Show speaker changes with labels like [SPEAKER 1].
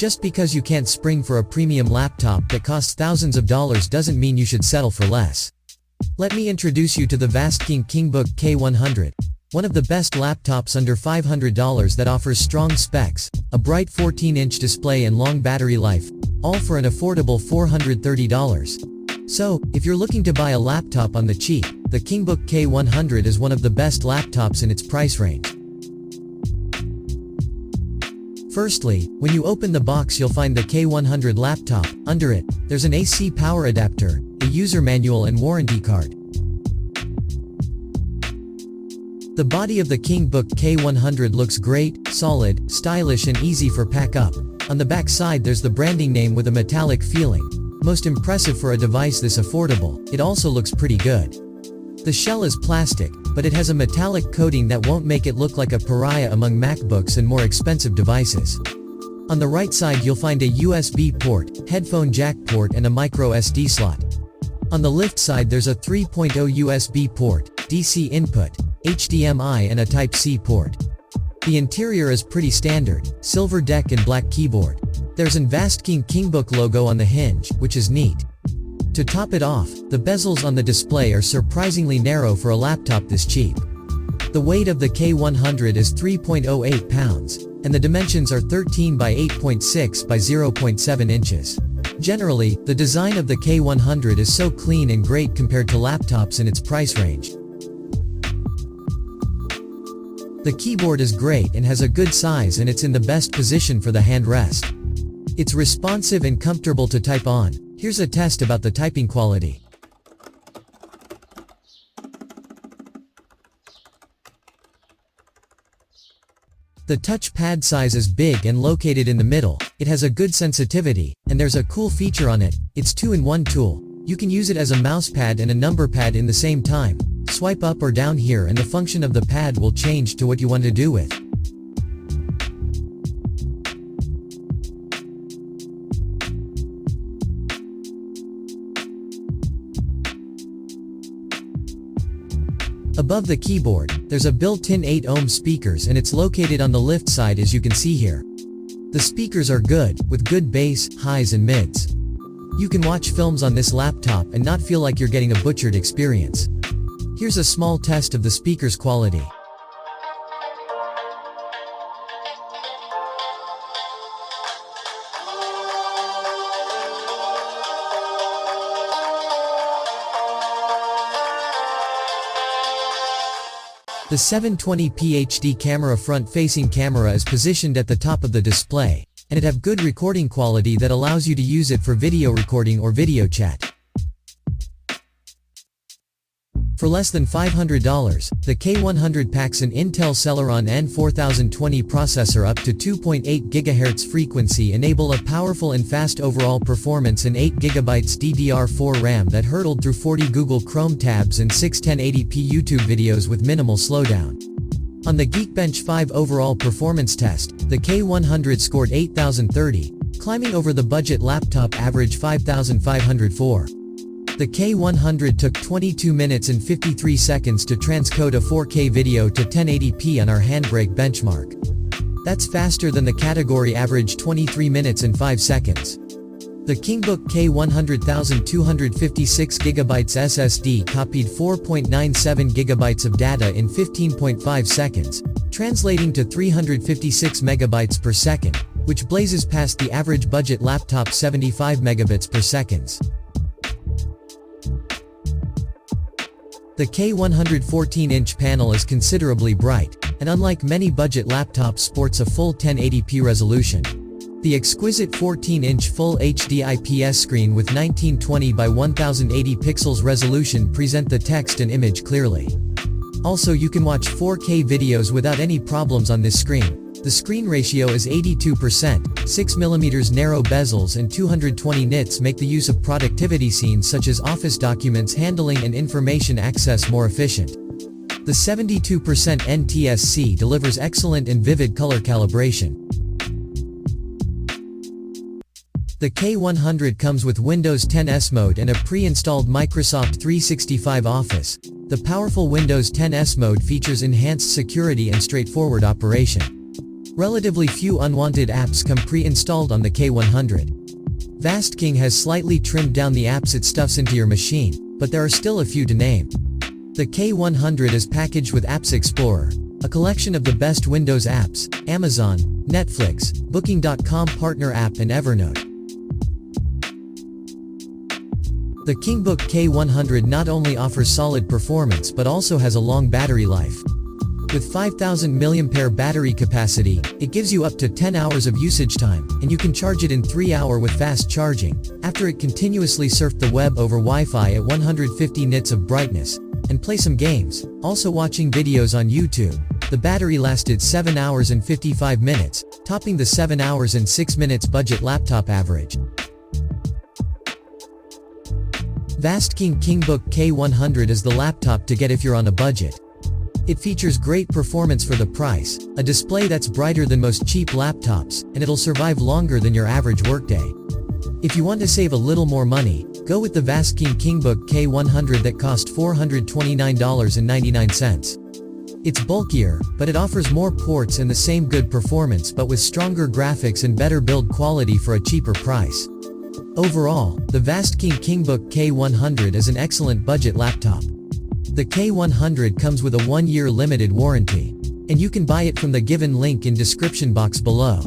[SPEAKER 1] Just because you can't spring for a premium laptop that costs thousands of dollars doesn't mean you should settle for less. Let me introduce you to the Vastking Kingbook K100, one of the best laptops under $500 that offers strong specs, a bright 14-inch display and long battery life, all for an affordable $430. So, if you're looking to buy a laptop on the cheap, the Kingbook K100 is one of the best laptops in its price range. Firstly, when you open the box you'll find the K100 laptop. Under it, there's an AC power adapter, a user manual and warranty card. The body of the Kingbook K100 looks great, solid, stylish and easy for pack up. On the back side there's the branding name with a metallic feeling. Most impressive for a device this affordable. It also looks pretty good. The shell is plastic, but it has a metallic coating that won't make it look like a pariah among MacBooks and more expensive devices. On the right side you'll find a USB port, headphone jack port and a micro SD slot. On the left side there's a 3.0 USB port, DC input, HDMI and a Type-C port. The interior is pretty standard, silver deck and black keyboard. There's an Vastking Kingbook logo on the hinge, which is neat. To top it off, the bezels on the display are surprisingly narrow for a laptop this cheap. The weight of the K100 is 3.08 pounds, and the dimensions are 13 by 8.6 by 0.7 inches. Generally, the design of the K100 is so clean and great compared to laptops in its price range. The keyboard is great and has a good size and it's in the best position for the hand rest. It's responsive and comfortable to type on. Here's a test about the typing quality. The touchpad size is big and located in the middle, it has a good sensitivity, and there's a cool feature on it, it's 2-in-1 tool. You can use it as a mousepad and a number pad in the same time. Swipe up or down here and the function of the pad will change to what you want to do with. Above the keyboard, there's a built-in 8-ohm speakers and it's located on the left side as you can see here. The speakers are good, with good bass, highs and mids. You can watch films on this laptop and not feel like you're getting a butchered experience. Here's a small test of the speaker's quality. The 720p HD camera front-facing camera is positioned at the top of the display, and it have good recording quality that allows you to use it for video recording or video chat. For less than $500, the K100 packs an Intel Celeron N4020 processor up to 2.8 GHz frequency, enable a powerful and fast overall performance and 8 GB DDR4 RAM that hurtled through 40 Google Chrome tabs and 6 1080p YouTube videos with minimal slowdown. On the Geekbench 5 overall performance test, the K100 scored 8030, climbing over the budget laptop average 5504. The K100 took 22 minutes and 53 seconds to transcode a 4K video to 1080p on our Handbrake benchmark. That's faster than the category average 23 minutes and 5 seconds. The Kingbook K100 1256GB SSD copied 4.97 GB of data in 15.5 seconds, translating to 356 MB per second, which blazes past the average budget laptop 75 megabits per second. The K100 14-inch panel is considerably bright, and unlike many budget laptops sports a full 1080p resolution. The exquisite 14-inch Full HD IPS screen with 1920 by 1080 pixels resolution present the text and image clearly. Also you can watch 4K videos without any problems on this screen. The screen ratio is 82%, 6mm narrow bezels and 220 nits make the use of productivity scenes such as office documents handling and information access more efficient. The 72% NTSC delivers excellent and vivid color calibration. The K100 comes with Windows 10 S Mode and a pre-installed Microsoft 365 Office. The powerful Windows 10 S Mode features enhanced security and straightforward operation. Relatively few unwanted apps come pre-installed on the K100. Vastking has slightly trimmed down the apps it stuffs into your machine, but there are still a few to name. The K100 is packaged with Apps Explorer, a collection of the best Windows apps, Amazon, Netflix, Booking.com partner app and Evernote. The Kingbook K100 not only offers solid performance but also has a long battery life. With 5000 mAh battery capacity, it gives you up to 10 hours of usage time, and you can charge it in 3 hours with fast charging, after it continuously surfed the web over Wi-Fi at 150 nits of brightness, and play some games, also watching videos on YouTube. The battery lasted 7 hours and 55 minutes, topping the 7 hours and 6 minutes budget laptop average. Vastking Kingbook K100 is the laptop to get if you're on a budget. It features great performance for the price, a display that's brighter than most cheap laptops, and it'll survive longer than your average workday. If you want to save a little more money, go with the Vastking Kingbook K100 that cost $429.99. It's bulkier, but it offers more ports and the same good performance but with stronger graphics and better build quality for a cheaper price. Overall, the Vastking Kingbook K100 is an excellent budget laptop. The K100 comes with a 1-year limited warranty, and you can buy it from the given link in description box below.